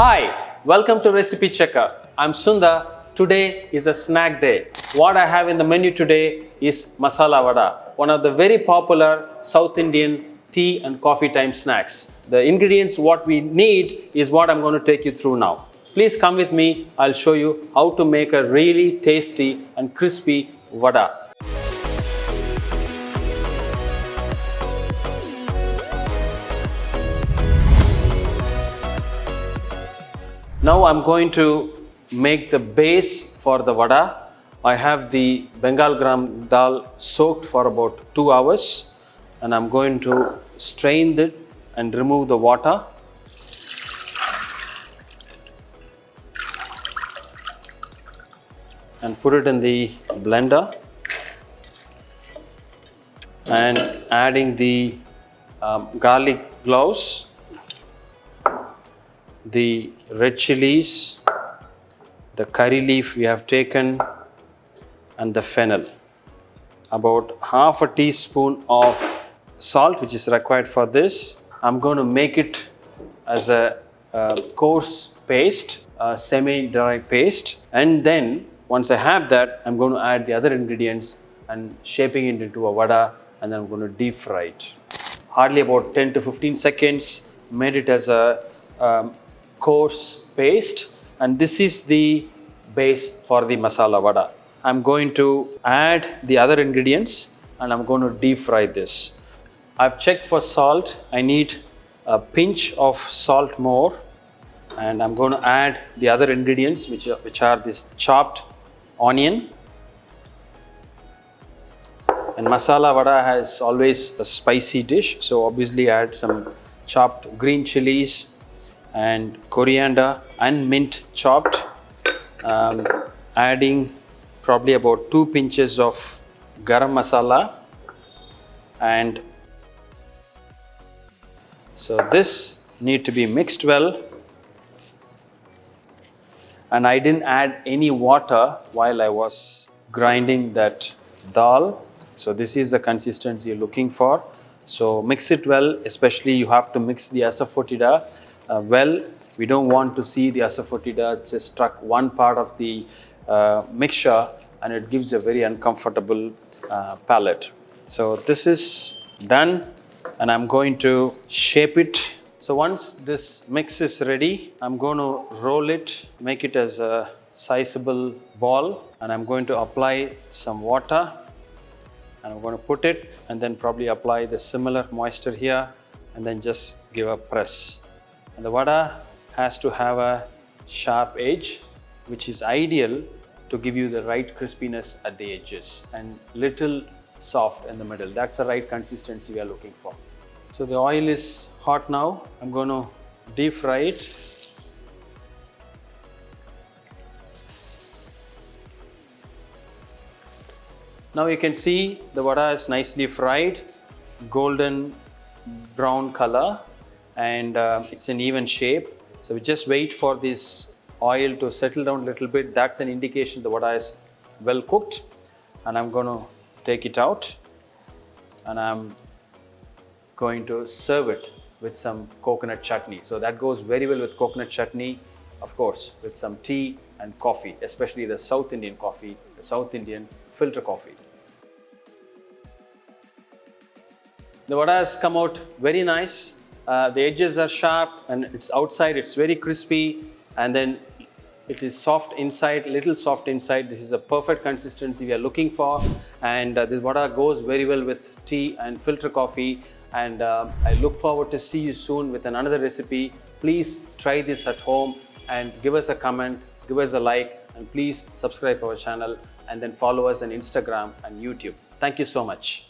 Hi, welcome to RecipeCheckr. I'm Sunder. Today is a snack day. What I have in the menu today is Masala Vada, one of the very popular South Indian tea and coffee time snacks. The ingredients what we need is what I'm going to take you through now. Please come with me. I'll show you how to make a really tasty and crispy vada. Now I'm going to make the base for the vada. I have the Bengal gram dal soaked for about 2 hours, and I'm going to strain it and remove the water. And put it in the blender, and adding the garlic cloves, the red chilies, the curry leaf we have taken, and the fennel. About half a teaspoon of salt, which is required for this. I'm going to make it as a coarse paste, a semi-dry paste, and then once I have that, I'm going to add the other ingredients and shaping it into a vada, and then I'm going to deep fry it. Hardly about 10 to 15 seconds, made it as a coarse paste, and this is the base for the masala vada. I'm going to add the other ingredients and I'm going to deep fry this. I've checked for salt. I need a pinch of salt more, and I'm going to add the other ingredients which are this chopped onion. And masala vada has always a spicy dish, so obviously add some chopped green chilies and coriander and mint chopped. Adding probably about 2 pinches of garam masala, and so this need to be mixed well. And I didn't add any water while I was grinding that dal. So this is the consistency you're looking for. So mix it well, especially you have to mix the asafoetida well. We don't want to see the asafoetida just struck one part of the mixture, and it gives a very uncomfortable palate. So this is done, and I'm going to shape it. So once this mix is ready, I'm going to roll it, make it as a sizable ball, and I'm going to apply some water, and I'm going to put it and then probably apply the similar moisture here, and then just give a press. And the vada has to have a sharp edge, which is ideal to give you the right crispiness at the edges and little soft in the middle. That's the right consistency we are looking for. So the oil is hot now. I'm going to deep fry it. Now you can see the vada is nicely fried, golden brown color, and it's an even shape. So we just wait for this oil to settle down a little bit. That's an indication the vada is well cooked, and I'm going to take it out, and I'm going to serve it with some coconut chutney. So that goes very well with coconut chutney, of course, with some tea and coffee, especially the South Indian coffee, the South Indian filter coffee. The vada has come out very nice. The edges are sharp, and it's outside, it's very crispy, and then it is soft inside, little soft inside. This is a perfect consistency we are looking for, and this vada goes very well with tea and filter coffee. And I look forward to see you soon with another recipe. Please try this at home and give us a comment, give us a like, and please subscribe to our channel, and then follow us on Instagram and YouTube. Thank you so much.